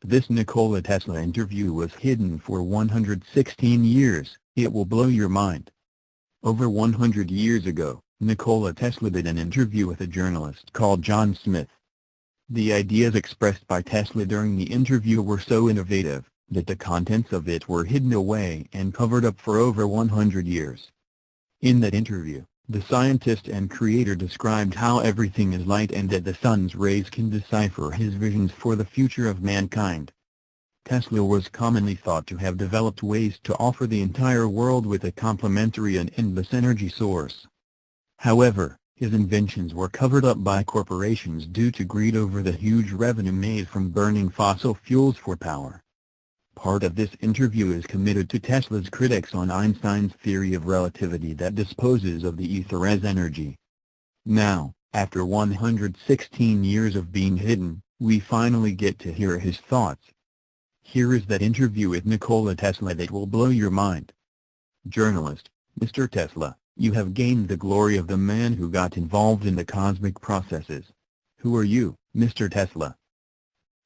This Nikola Tesla interview was hidden for 116 years, it will blow your mind. Over 100 years ago, Nikola Tesla did an interview with a journalist called John Smith. The ideas expressed by Tesla during the interview were so innovative, that the contents of it were hidden away and covered up for over 100 years. In that interview, the scientist and creator described how everything is light and that the sun's rays can decipher his visions for the future of mankind. Tesla was commonly thought to have developed ways to offer the entire world with a complementary and endless energy source. However, his inventions were covered up by corporations due to greed over the huge revenue made from burning fossil fuels for power. Part of this interview is committed to Tesla's critics on Einstein's theory of relativity that disposes of the ether as energy. Now, after 116 years of being hidden, we finally get to hear his thoughts. Here is that interview with Nikola Tesla that will blow your mind. Journalist: Mr. Tesla, you have gained the glory of the man who got involved in the cosmic processes. Who are you, Mr. Tesla?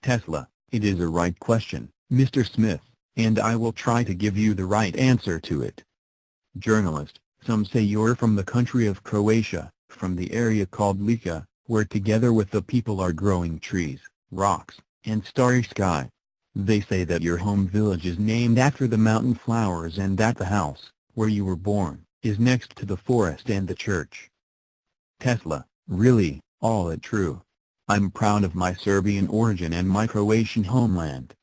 Tesla: it is a right question, Mr. Smith, and I will try to give you the right answer to it. Journalist: some say you're from the country of Croatia, from the area called Lika, where together with the people are growing trees, rocks, and starry sky. They say that your home village is named after the mountain flowers and that the house, where you were born, is next to the forest and the church. Tesla: really, all it true. I'm proud of my Serbian origin and my Croatian homeland.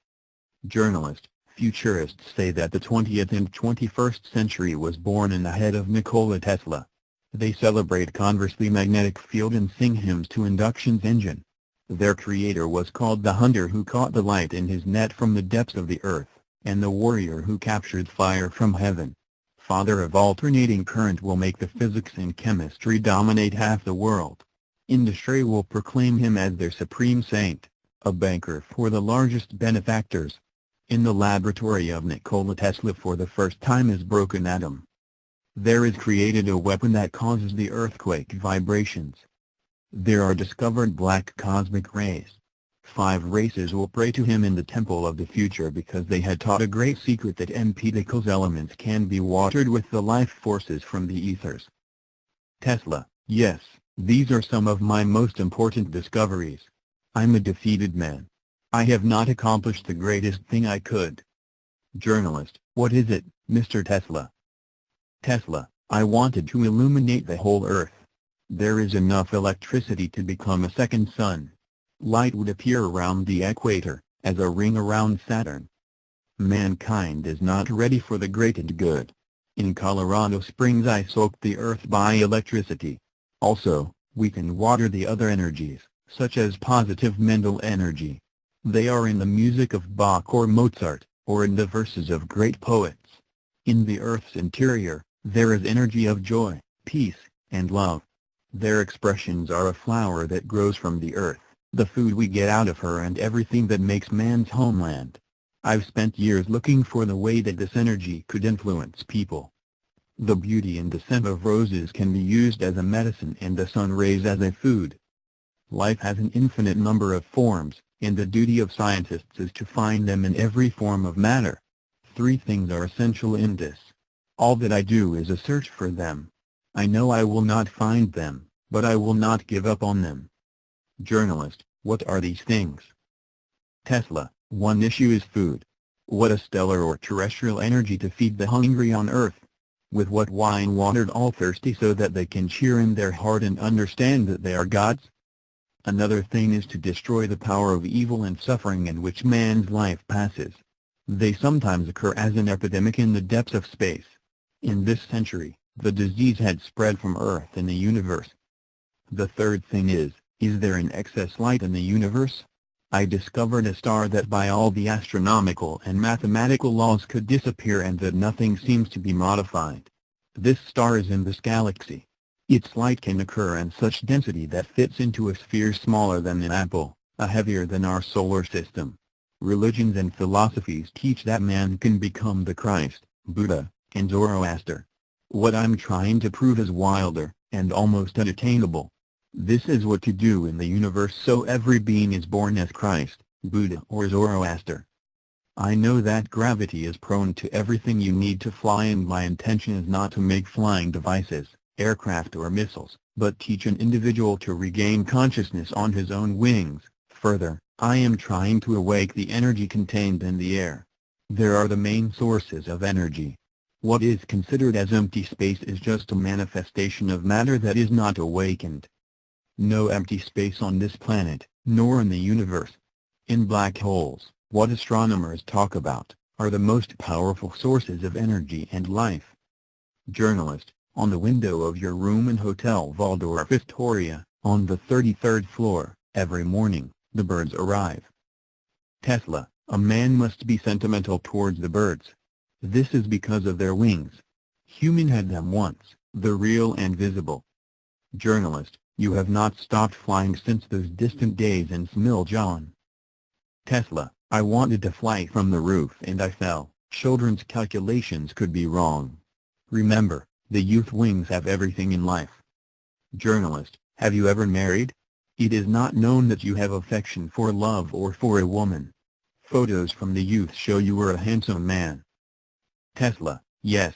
Journalist: futurists say that the 20th and 21st century was born in the head of Nikola Tesla. They celebrate conversely magnetic field and sing hymns to induction's engine. Their creator was called the hunter who caught the light in his net from the depths of the earth, and the warrior who captured fire from heaven. Father of alternating current will make the physics and chemistry dominate half the world. Industry will proclaim him as their supreme saint, a banker for the largest benefactors. In the laboratory of Nikola Tesla for the first time is broken atom. There is created a weapon that causes the earthquake vibrations. There are discovered black cosmic rays. 5 races will pray to him in the temple of the future because they had taught a great secret that empedocles elements can be watered with the life forces from the ethers. Tesla: yes, these are some of my most important discoveries. I'm a defeated man. I have not accomplished the greatest thing I could. Journalist: what is it, Mr. Tesla? Tesla: I wanted to illuminate the whole earth. There is enough electricity to become a second sun. Light would appear around the equator, as a ring around Saturn. Mankind is not ready for the great and good. In Colorado Springs I soaked the earth by electricity. Also, we can water the other energies, such as positive mental energy. They are in the music of Bach or Mozart, or in the verses of great poets. In the earth's interior, there is energy of joy, peace, and love. Their expressions are a flower that grows from the earth, the food we get out of her and everything that makes man's homeland. I've spent years looking for the way that this energy could influence people. The beauty and the scent of roses can be used as a medicine and the sun rays as a food. Life has an infinite number of forms, and the duty of scientists is to find them in every form of matter. 3 things are essential in this. All that I do is a search for them. I know I will not find them, but I will not give up on them. Journalist: what are these things? Tesla: one issue is food. What a stellar or terrestrial energy to feed the hungry on earth. With what wine watered all thirsty so that they can cheer in their heart and understand that they are gods? Another thing is to destroy the power of evil and suffering in which man's life passes. They sometimes occur as an epidemic in the depths of space. In this century, the disease had spread from Earth and the universe. The third thing is there an excess light in the universe? I discovered a star that by all the astronomical and mathematical laws could disappear and that nothing seems to be modified. This star is in this galaxy. Its light can occur in such density that fits into a sphere smaller than an apple, heavier than our solar system. Religions and philosophies teach that man can become the Christ, Buddha, and Zoroaster. What I'm trying to prove is wilder, and almost unattainable. This is what to do in the universe so every being is born as Christ, Buddha or Zoroaster. I know that gravity is prone to everything you need to fly, and my intention is not to make flying devices, aircraft or missiles, but teach an individual to regain consciousness on his own wings. Further, I am trying to awake the energy contained in the air. There are the main sources of energy. What is considered as empty space is just a manifestation of matter that is not awakened. No empty space on this planet, nor in the universe. In black holes, what astronomers talk about, are the most powerful sources of energy and life. Journalist, on the window of your room in Hotel Waldorf Astoria, on the 33rd floor, every morning, the birds arrive. Tesla, a man must be sentimental towards the birds. This is because of their wings. Human had them once, the real and visible. Journalist, you have not stopped flying since those distant days in Smiljan. Tesla, I wanted to fly from the roof and I fell. Children's calculations could be wrong. Remember, the youth wings have everything in life. Journalist, have you ever married? It is not known that you have affection for love or for a woman. Photos from the youth show you were a handsome man. Tesla, yes.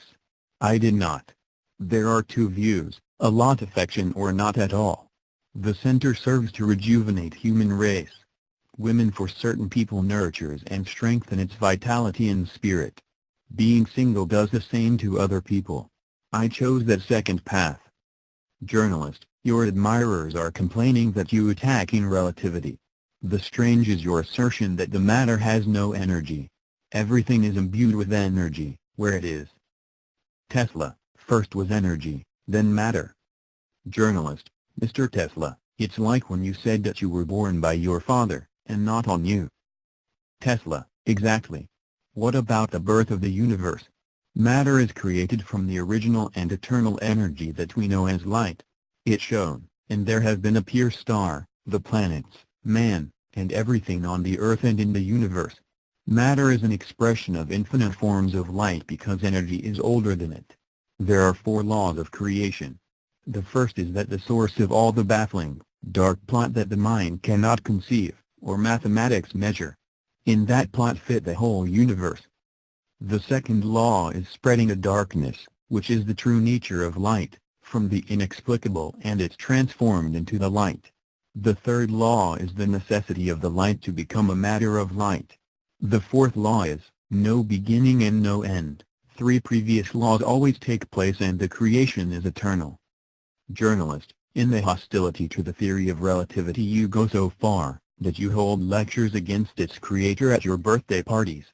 I did not. There are two views, a lot affection or not at all. The center serves to rejuvenate human race. Women for certain people nurtures and strengthen its vitality and spirit. Being single does the same to other people. I chose that second path. Journalist, your admirers are complaining that you attacking relativity. The strange is your assertion that the matter has no energy. Everything is imbued with energy, where it is. Tesla, first was energy, then matter. Journalist, Mr. Tesla, it's like when you said that you were born by your father, and not on you. Tesla, exactly. What about the birth of the universe? Matter is created from the original and eternal energy that we know as light. It shone, and there have been a pure star, the planets, man, and everything on the earth and in the universe. Matter is an expression of infinite forms of light because energy is older than it. There are 4 laws of creation. The first is that the source of all the baffling, dark plot that the mind cannot conceive, or mathematics measure. In that plot fit the whole universe. The second law is spreading a darkness, which is the true nature of light, from the inexplicable, and it's transformed into the light. The third law is the necessity of the light to become a matter of light. The fourth law is, no beginning and no end. 3 previous laws always take place and the creation is eternal. Journalist, in the hostility to the theory of relativity you go so far, that you hold lectures against its creator at your birthday parties.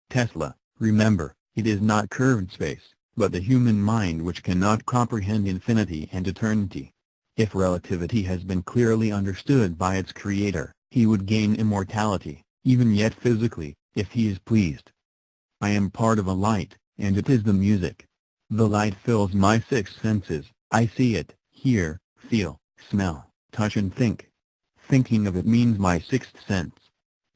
Tesla, remember, it is not curved space, but the human mind which cannot comprehend infinity and eternity. If relativity has been clearly understood by its creator, he would gain immortality, even yet physically, if he is pleased. I am part of a light, and it is the music. The light fills my 6 senses. I see it, hear, feel, smell, touch and think. Thinking of it means my 6th sense.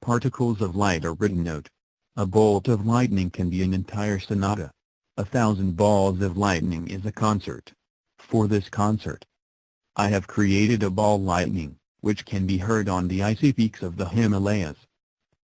Particles of light are written note. A bolt of lightning can be an entire sonata. 1,000 balls of lightning is a concert. For this concert, I have created a ball lightning, which can be heard on the icy peaks of the Himalayas.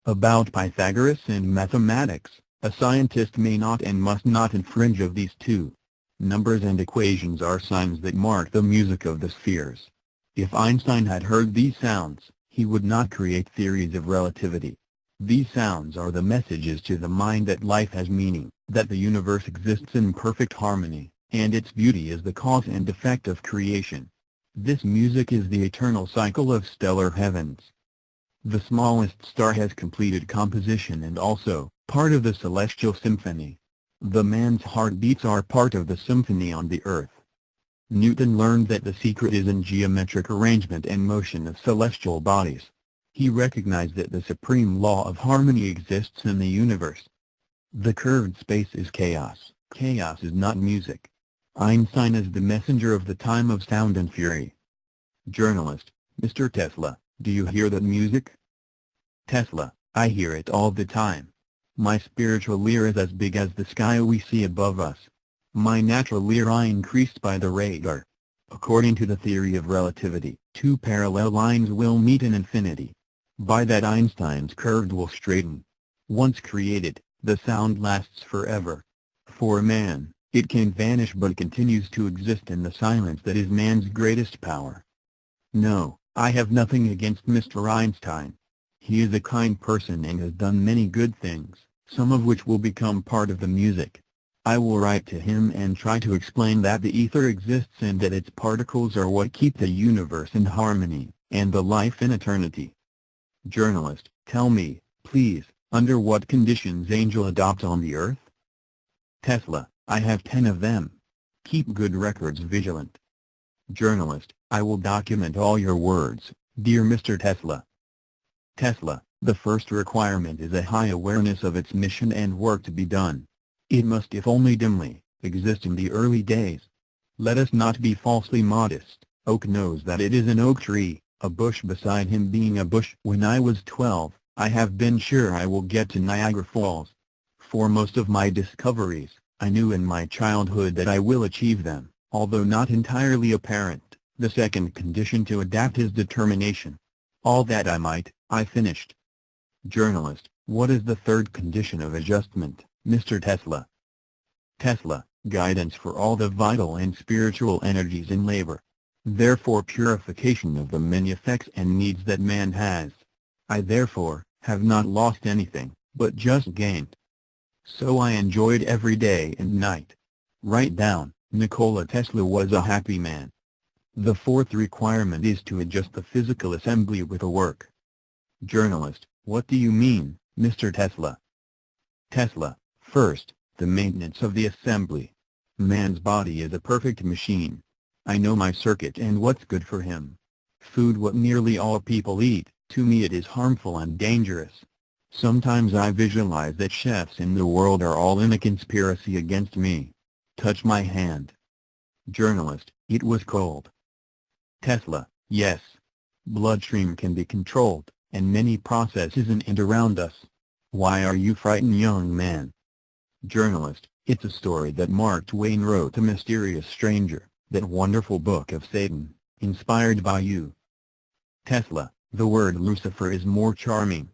About Pythagoras and mathematics, a scientist may not and must not infringe of these 2. Numbers and equations are signs that mark the music of the spheres. If Einstein had heard these sounds, he would not create theories of relativity. These sounds are the messages to the mind that life has meaning, that the universe exists in perfect harmony, and its beauty is the cause and effect of creation. This music is the eternal cycle of stellar heavens. The smallest star has completed composition and also, part of the celestial symphony. The man's heartbeats are part of the symphony on the earth. Newton learned that the secret is in geometric arrangement and motion of celestial bodies. He recognized that the supreme law of harmony exists in the universe. The curved space is chaos. Chaos is not music. Einstein is the messenger of the time of sound and fury. Journalist, Mr. Tesla, do you hear that music? Tesla, I hear it all the time. My spiritual ear is as big as the sky we see above us. My natural ear eye increased by the radar. According to the theory of relativity, 2 parallel lines will meet in infinity. By that Einstein's curve will straighten. Once created, the sound lasts forever. For man, it can vanish but continues to exist in the silence that is man's greatest power. No, I have nothing against Mr. Einstein. He is a kind person and has done many good things, some of which will become part of the music. I will write to him and try to explain that the ether exists and that its particles are what keep the universe in harmony, and the life in eternity. Journalist, tell me, please, under what conditions angel adopt on the earth? Tesla, I have 10 of them. Keep good records vigilant. Journalist, I will document all your words, dear Mr. Tesla. Tesla, the first requirement is a high awareness of its mission and work to be done. It must, if only dimly, exist in the early days. Let us not be falsely modest. Oak knows that it is an oak tree, a bush beside him being a bush. When I was 12, I have been sure I will get to Niagara Falls. For most of my discoveries, I knew in my childhood that I will achieve them, although not entirely apparent. The second condition to adapt is determination. All that I might, I finished. Journalist, what is the third condition of adjustment, Mr. Tesla? Tesla, guidance for all the vital and spiritual energies in labor. Therefore purification of the many effects and needs that man has. I therefore, have not lost anything, but just gained. So I enjoyed every day and night. Write down, Nikola Tesla was a happy man. The fourth requirement is to adjust the physical assembly with a work. Journalist, what do you mean, Mr. Tesla? Tesla, first, the maintenance of the assembly. Man's body is a perfect machine. I know my circuit and what's good for him. Food what nearly all people eat, to me it is harmful and dangerous. Sometimes I visualize that chefs in the world are all in a conspiracy against me. Touch my hand. Journalist, it was cold. Tesla, yes. Bloodstream can be controlled, and many processes in and around us. Why are you frightened, young man? Journalist, it's a story that Mark Twain wrote, A Mysterious Stranger, that wonderful book of Satan, inspired by you. Tesla, the word Lucifer is more charming.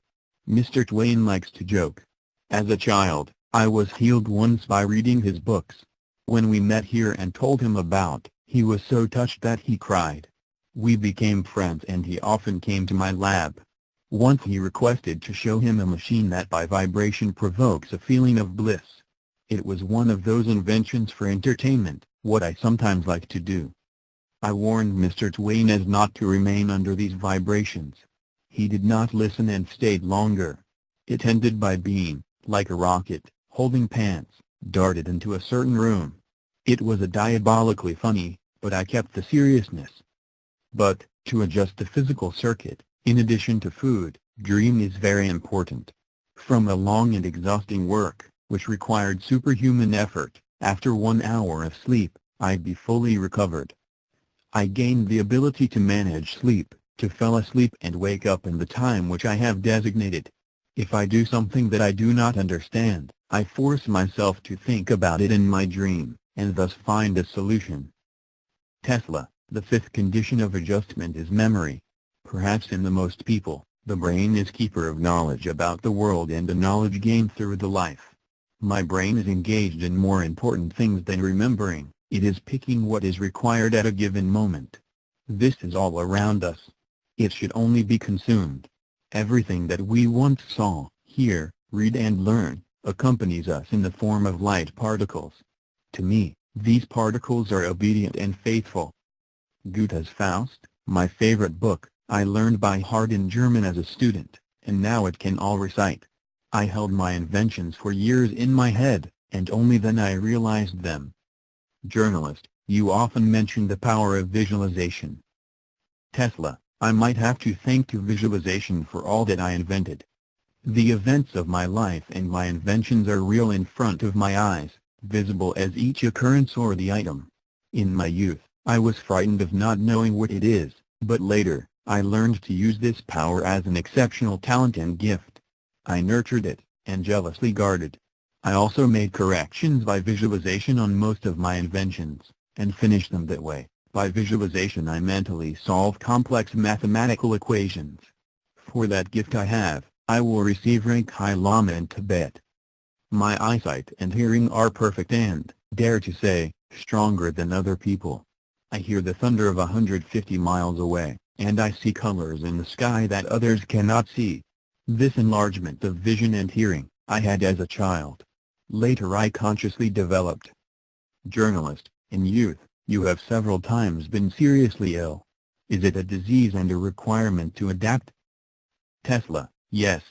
Mr. Twain likes to joke. As a child, I was healed once by reading his books. When we met here and told him about, he was so touched that he cried. We became friends and he often came to my lab. Once he requested to show him a machine that by vibration provokes a feeling of bliss. It was one of those inventions for entertainment, what I sometimes like to do. I warned Mr. Twain as not to remain under these vibrations. He did not listen and stayed longer. It ended by being, like a rocket, holding pants, darted into a certain room. It was a diabolically funny, but I kept the seriousness. But, to adjust the physical circuit, in addition to food, dream is very important. From a long and exhausting work, which required superhuman effort, after 1 hour of sleep, I'd be fully recovered. I gained the ability to manage sleep, to fall asleep and wake up in the time which I have designated. If I do something that I do not understand, I force myself to think about it in my dream, and thus find a solution. Tesla, the fifth condition of adjustment is memory. Perhaps in the most people, the brain is keeper of knowledge about the world and the knowledge gained through the life. My brain is engaged in more important things than remembering, it is picking what is required at a given moment. This is all around us. It should only be consumed. Everything that we once saw, hear, read and learn, accompanies us in the form of light particles. To me, these particles are obedient and faithful. Goethe's Faust, my favorite book, I learned by heart in German as a student, and now it can all recite. I held my inventions for years in my head, and only then I realized them. Journalist, you often mention the power of visualization. Tesla, I might have to thank you visualization for all that I invented. The events of my life and my inventions are real in front of my eyes, visible as each occurrence or the item. In my youth, I was frightened of not knowing what it is, but later, I learned to use this power as an exceptional talent and gift. I nurtured it, and jealously guarded. I also made corrections by visualization on most of my inventions, and finished them that way. By visualization I mentally solve complex mathematical equations. For that gift I will receive rank High Lama in Tibet. My eyesight and hearing are perfect and, dare to say, stronger than other people. I hear the thunder of 150 miles away, and I see colors in the sky that others cannot see. This enlargement of vision and hearing, I had as a child. Later I consciously developed. Journalist, in youth, you have several times been seriously ill. Is it a disease and a requirement to adapt? Tesla, yes.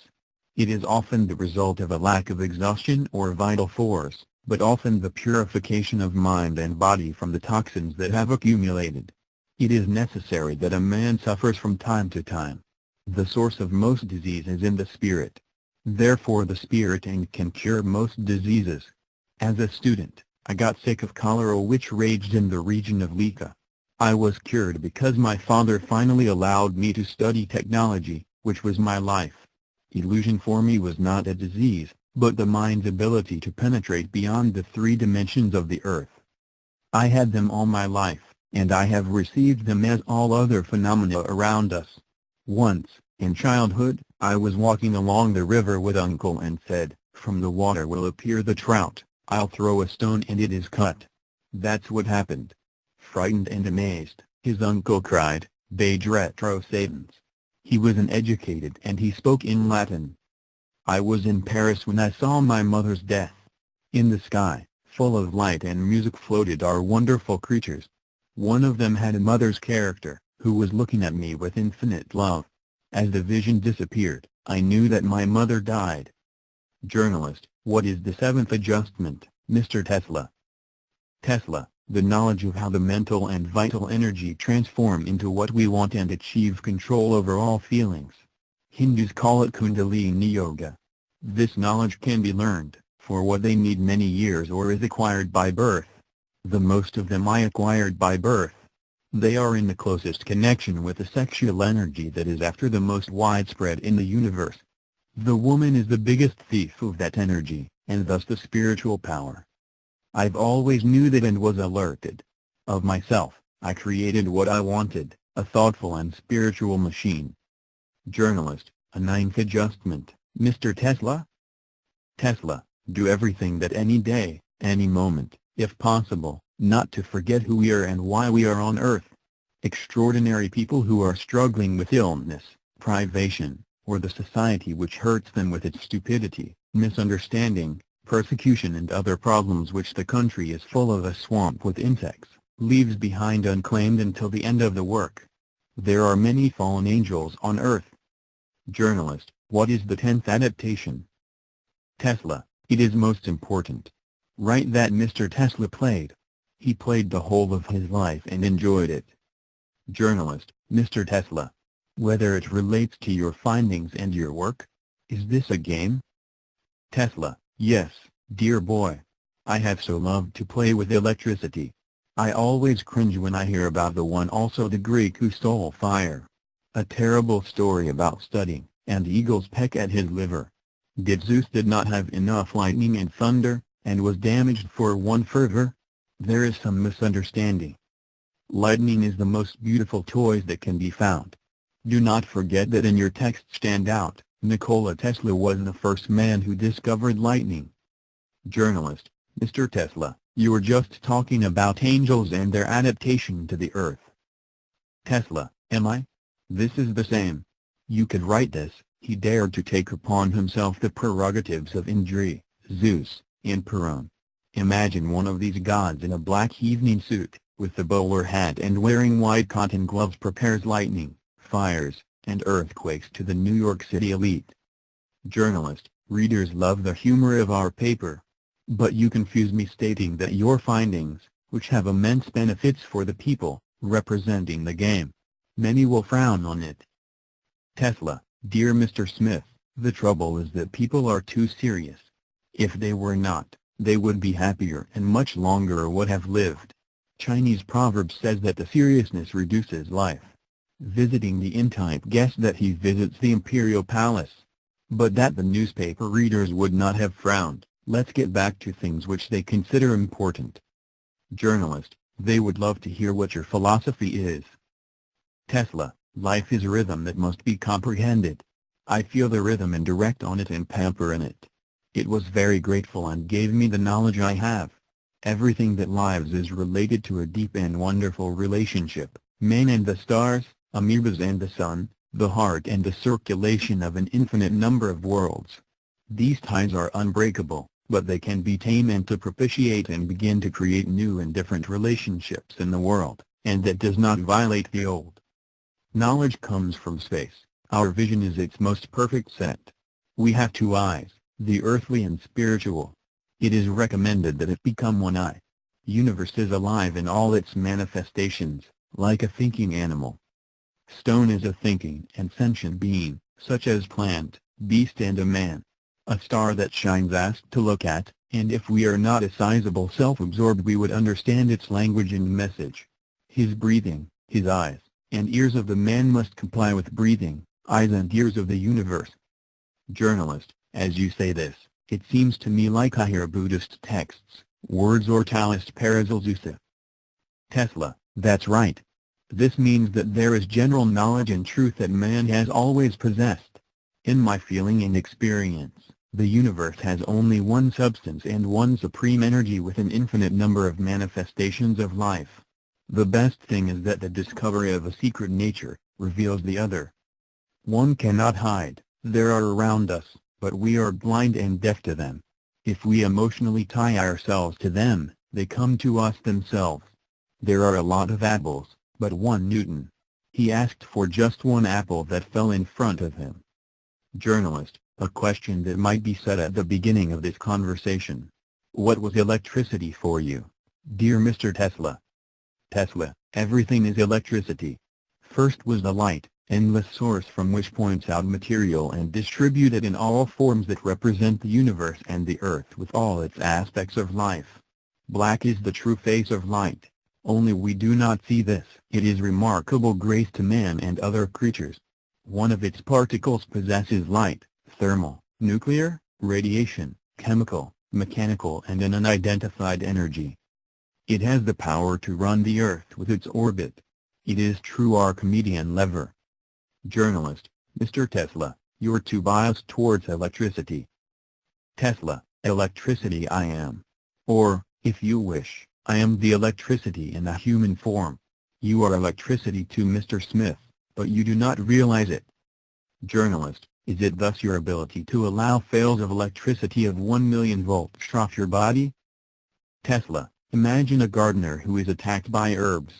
It is often the result of a lack of exhaustion or vital force, but often the purification of mind and body from the toxins that have accumulated. It is necessary that a man suffers from time to time. The source of most disease is in the spirit. Therefore the spirit can cure most diseases. As a student, I got sick of cholera which raged in the region of Lika. I was cured because my father finally allowed me to study technology, which was my life. Illusion for me was not a disease, but the mind's ability to penetrate beyond the 3 dimensions of the earth. I had them all my life, and I have received them as all other phenomena around us. Once, in childhood, I was walking along the river with uncle and said, "From the water will appear the trout, I'll throw a stone and it is cut." That's what happened. Frightened and amazed, his uncle cried, "Beige retro Satans." He was uneducated and he spoke in Latin. I was in Paris when I saw my mother's death. In the sky, full of light and music floated our wonderful creatures. One of them had a mother's character, who was looking at me with infinite love. As the vision disappeared, I knew that my mother died. Journalist, what is the 7th adjustment, Mr. Tesla? Tesla, the knowledge of how the mental and vital energy transform into what we want and achieve control over all feelings. Hindus call it Kundalini Yoga. This knowledge can be learned, for what they need many years or is acquired by birth. The most of them I acquired by birth. They are in the closest connection with the sexual energy that is after the most widespread in the universe. The woman is the biggest thief of that energy, and thus the spiritual power. I've always knew that and was alerted. Of myself, I created what I wanted, a thoughtful and spiritual machine. Journalist, a 9th adjustment, Mr. Tesla? Tesla, do everything that any day, any moment, if possible, not to forget who we are and why we are on earth. Extraordinary people who are struggling with illness, privation, or the society which hurts them with its stupidity, misunderstanding, persecution and other problems which the country is full of a swamp with insects, leaves behind unclaimed until the end of the work. There are many fallen angels on earth. Journalist, what is the 10th adaptation? Tesla, it is most important. Right that Mr. Tesla played. He played the whole of his life and enjoyed it. Journalist, Mr. Tesla. Whether it relates to your findings and your work? Is this a game? Tesla, yes, dear boy. I have so loved to play with electricity. I always cringe when I hear about the one also the Greek who stole fire. A terrible story about studying, and eagles peck at his liver. Zeus did not have enough lightning and thunder, and was damaged for one fervor? There is some misunderstanding. Lightning is the most beautiful toys that can be found. Do not forget that in your text stand out, Nikola Tesla was the first man who discovered lightning. Journalist, Mr. Tesla, you were just talking about angels and their adaptation to the earth. Tesla, am I? This is the same. You could write this, he dared to take upon himself the prerogatives of Indri, Zeus, and Peron. Imagine one of these gods in a black evening suit, with the bowler hat and wearing white cotton gloves prepares lightning, fires, and earthquakes to the New York City elite. Journalist, readers love the humor of our paper. But you confuse me stating that your findings, which have immense benefits for the people, representing the game. Many will frown on it. Tesla, dear Mr. Smith, the trouble is that people are too serious. If they were not, they would be happier and much longer or would have lived. Chinese proverb says that the seriousness reduces life. Visiting the in-type guess that he visits the imperial palace. But that the newspaper readers would not have frowned. Let's get back to things which they consider important. Journalist, they would love to hear what your philosophy is. Tesla, life is a rhythm that must be comprehended. I feel the rhythm and direct on it and pamper in it. It was very grateful and gave me the knowledge I have. Everything that lives is related to a deep and wonderful relationship, man and the stars, amoebas and the sun, the heart and the circulation of an infinite number of worlds. These ties are unbreakable, but they can be tamed and to propitiate and begin to create new and different relationships in the world, and that does not violate the old. Knowledge comes from space. Our vision is its most perfect set. We have two eyes, the earthly and spiritual. It is recommended that it become one eye. Universe is alive in all its manifestations, like a thinking animal. Stone is a thinking and sentient being, such as plant, beast and a man. A star that shines asked to look at, and if we are not a sizable self-absorbed we would understand its language and message. His breathing, his eyes, and ears of the man must comply with breathing, eyes and ears of the universe. Journalist, as you say this, it seems to me like I hear Buddhist texts, words or Taoist parazelsusa. Tesla, that's right. This means that there is general knowledge and truth that man has always possessed. In my feeling and experience, the universe has only one substance and one supreme energy with an infinite number of manifestations of life. The best thing is that the discovery of a secret nature reveals the other. One cannot hide, they are around us, but we are blind and deaf to them. If we emotionally tie ourselves to them, they come to us themselves. There are a lot of apples, but one Newton. He asked for just one apple that fell in front of him. Journalist, a question that might be said at the beginning of this conversation. What was electricity for you, dear Mr. Tesla? Tesla, everything is electricity. First was the light, endless source from which points out material and distributed in all forms that represent the universe and the earth with all its aspects of life. Black is the true face of light. Only we do not see this. It is remarkable grace to man and other creatures. One of its particles possesses light, thermal, nuclear, radiation, chemical, mechanical and an unidentified energy. It has the power to run the earth with its orbit. It is true Archimedean lever. Journalist, Mr. Tesla, you're too biased towards electricity. Tesla, electricity I am. Or, if you wish, I am the electricity in a human form. You are electricity to Mr. Smith, but you do not realize it. Journalist, is it thus your ability to allow fails of electricity of 1 million volts shock your body? Tesla, imagine a gardener who is attacked by herbs.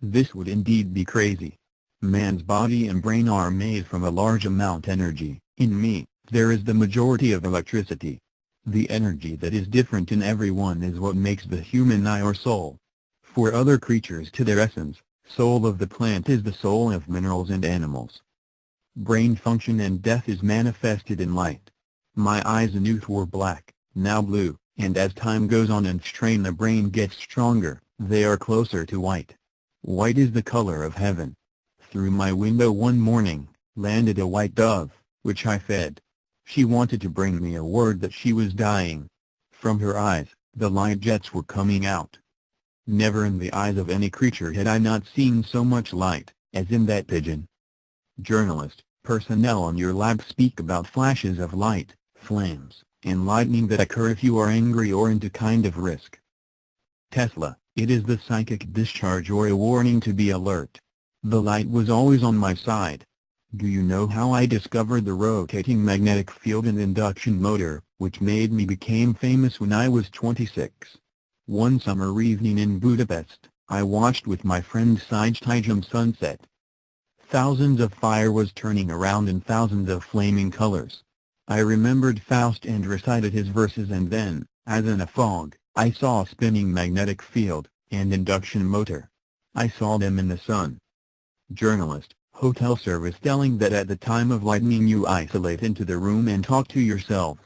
This would indeed be crazy. Man's body and brain are made from a large amount energy. In me, there is the majority of electricity. The energy that is different in everyone is what makes the human eye or soul. For other creatures to their essence, soul of the plant is the soul of minerals and animals. Brain function and death is manifested in light. My eyes in youth were black, now blue, and as time goes on and strain the brain gets stronger, they are closer to white. White is the color of heaven. Through my window one morning, landed a white dove, which I fed. She wanted to bring me a word that she was dying. From her eyes, the light jets were coming out. Never in the eyes of any creature had I not seen so much light, as in that pigeon. Journalist, personnel on your lab speak about flashes of light, flames, and lightning that occur if you are angry or into kind of risk. Tesla, it is the psychic discharge or a warning to be alert. The light was always on my side. Do you know how I discovered the rotating magnetic field and induction motor, which made me became famous when I was 26? One summer evening in Budapest, I watched with my friend Sijtijum sunset. Thousands of fire was turning around in thousands of flaming colors. I remembered Faust and recited his verses, and then, as in a fog, I saw a spinning magnetic field, and induction motor. I saw them in the sun. Journalist, hotel service telling that at the time of lightning you isolate into the room and talk to yourself.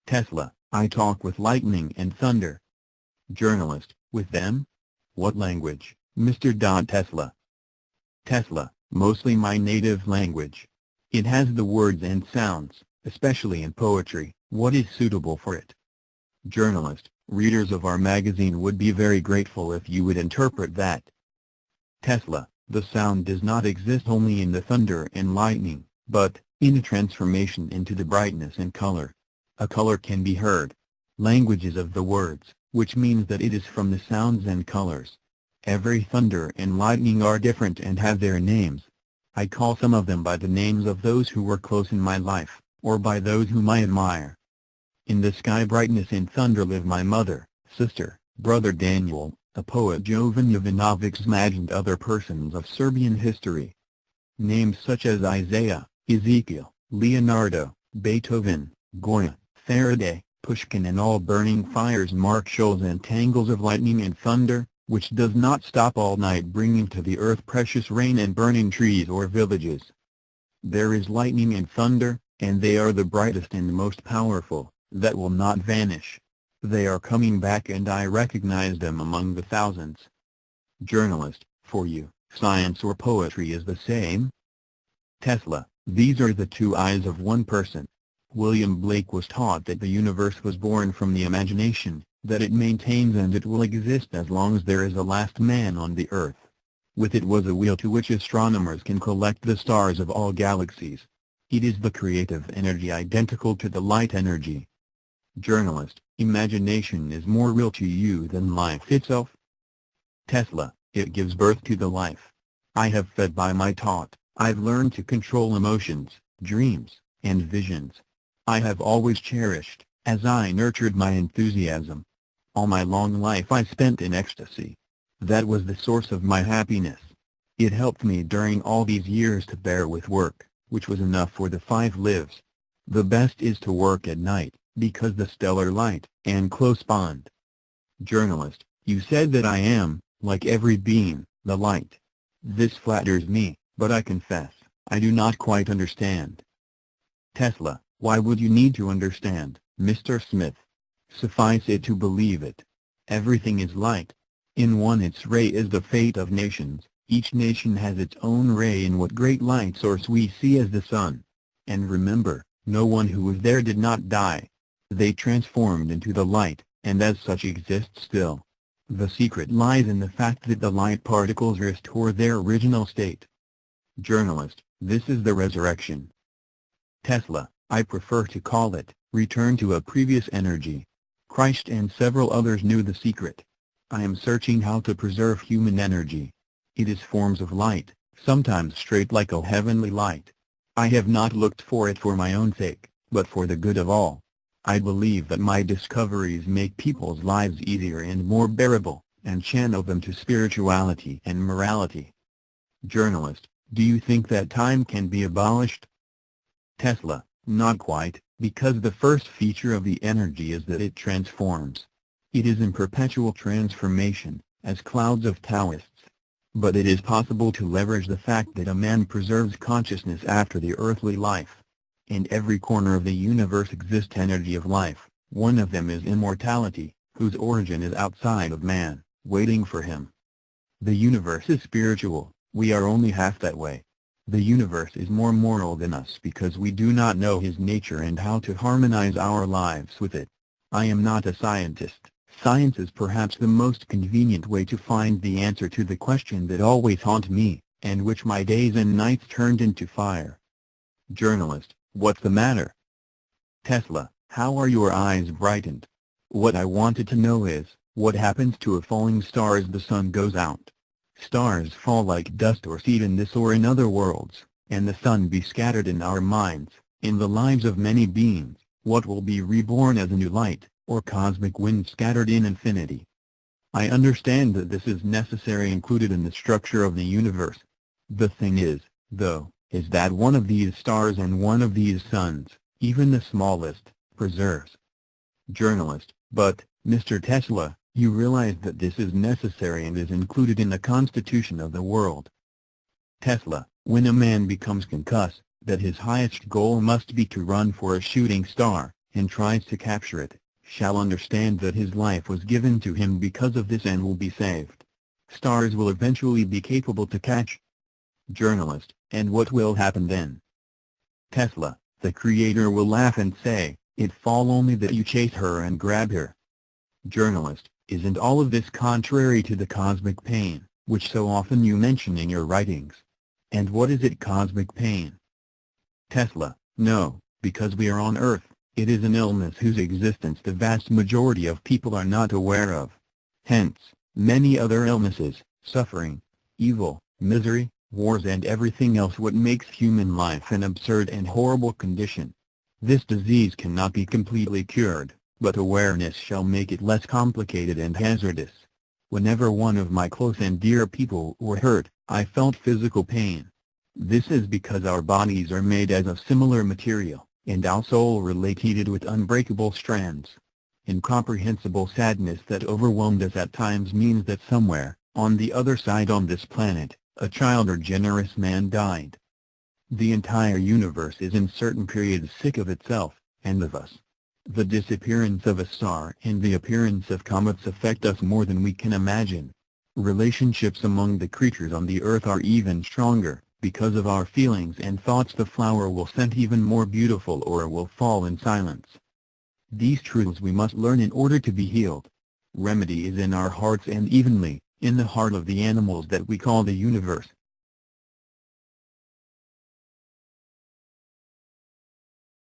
Tesla, I talk with lightning and thunder. Journalist, with them? What language, Mr. Tesla? Tesla, mostly my native language. It has the words and sounds, especially in poetry, what is suitable for it. Journalist, readers of our magazine would be very grateful if you would interpret that. Tesla, the sound does not exist only in the thunder and lightning, but, in a transformation into the brightness and color. A color can be heard. Languages of the words, which means that it is from the sounds and colors. Every thunder and lightning are different and have their names. I call some of them by the names of those who were close in my life, or by those whom I admire. In the sky brightness and thunder live my mother, sister, brother Daniel, a poet Jovan Jovanović imagined other persons of Serbian history. Names such as Isaiah, Ezekiel, Leonardo, Beethoven, Goya, Faraday, Pushkin and all burning fires mark shoals and tangles of lightning and thunder, which does not stop all night bringing to the earth precious rain and burning trees or villages. There is lightning and thunder, and they are the brightest and most powerful, that will not vanish. They are coming back and I recognize them among the thousands. Journalist, for you, science or poetry is the same? Tesla, these are the two eyes of one person. William Blake was taught that the universe was born from the imagination, that it maintains and it will exist as long as there is a last man on the earth. With it was a wheel to which astronomers can collect the stars of all galaxies. It is the creative energy identical to the light energy. Journalist, imagination is more real to you than life itself? Tesla, it gives birth to the life. I have fed by my taught, I've learned to control emotions, dreams, and visions. I have always cherished, as I nurtured my enthusiasm. All my long life I spent in ecstasy. That was the source of my happiness. It helped me during all these years to bear with work, which was enough for the 5 lives. The best is to work at night, because the stellar light, and close bond. Journalist, you said that I am, like every being, the light. This flatters me, but I confess, I do not quite understand. Tesla, why would you need to understand, Mr. Smith? Suffice it to believe it. Everything is light. In one its ray is the fate of nations, each nation has its own ray in what great light source we see as the sun. And remember, no one who was there did not die. They transformed into the light, and as such exist still. The secret lies in the fact that the light particles restore their original state. Journalist, this is the resurrection. Tesla, I prefer to call it, return to a previous energy. Christ and several others knew the secret. I am searching how to preserve human energy. It is forms of light, sometimes straight like a heavenly light. I have not looked for it for my own sake, but for the good of all. I believe that my discoveries make people's lives easier and more bearable, and channel them to spirituality and morality. Journalist, do you think that time can be abolished? Tesla, not quite, because the first feature of the energy is that it transforms. It is in perpetual transformation, as clouds of Taoists. But it is possible to leverage the fact that a man preserves consciousness after the earthly life. In every corner of the universe exists energy of life. One of them is immortality, whose origin is outside of man, waiting for him. The universe is spiritual, we are only half that way. The universe is more moral than us because we do not know his nature and how to harmonize our lives with it. I am not a scientist. Science is perhaps the most convenient way to find the answer to the question that always haunts me, and which my days and nights turned into fire. Journalist, what's the matter? Tesla, how are your eyes brightened? What I wanted to know is, what happens to a falling star as the sun goes out? Stars fall like dust or seed in this or in other worlds, and the sun be scattered in our minds, in the lives of many beings, what will be reborn as a new light, or cosmic wind scattered in infinity. I understand that this is necessary included in the structure of the universe. The thing is, though, is that one of these stars and one of these suns, even the smallest, preserves. Journalist, but, Mr. Tesla, you realize that this is necessary and is included in the constitution of the world. Tesla, when a man becomes concussed, that his highest goal must be to run for a shooting star, and tries to capture it, shall understand that his life was given to him because of this and will be saved. Stars will eventually be capable to catch. Journalist, and what will happen then? Tesla, the Creator will laugh and say, it fall only that you chase her and grab her. Journalist, isn't all of this contrary to the cosmic pain, which so often you mention in your writings? And what is it, cosmic pain? Tesla: no, because we are on Earth, it is an illness whose existence the vast majority of people are not aware of. Hence, many other illnesses, suffering, evil, misery, wars and everything else what makes human life an absurd and horrible condition. This disease cannot be completely cured, but awareness shall make it less complicated and hazardous. Whenever one of my close and dear people were hurt, I felt physical pain. This is because our bodies are made as of similar material, and our soul related with unbreakable strands. Incomprehensible sadness that overwhelmed us at times means that somewhere, on the other side on this planet, a child or generous man died. The entire universe is in certain periods sick of itself, and of us. The disappearance of a star and the appearance of comets affect us more than we can imagine. Relationships among the creatures on the earth are even stronger. Because of our feelings and thoughts, the flower will scent even more beautiful or will fall in silence. These truths we must learn in order to be healed. Remedy is in our hearts and evenly, in the heart of the animals that we call the universe,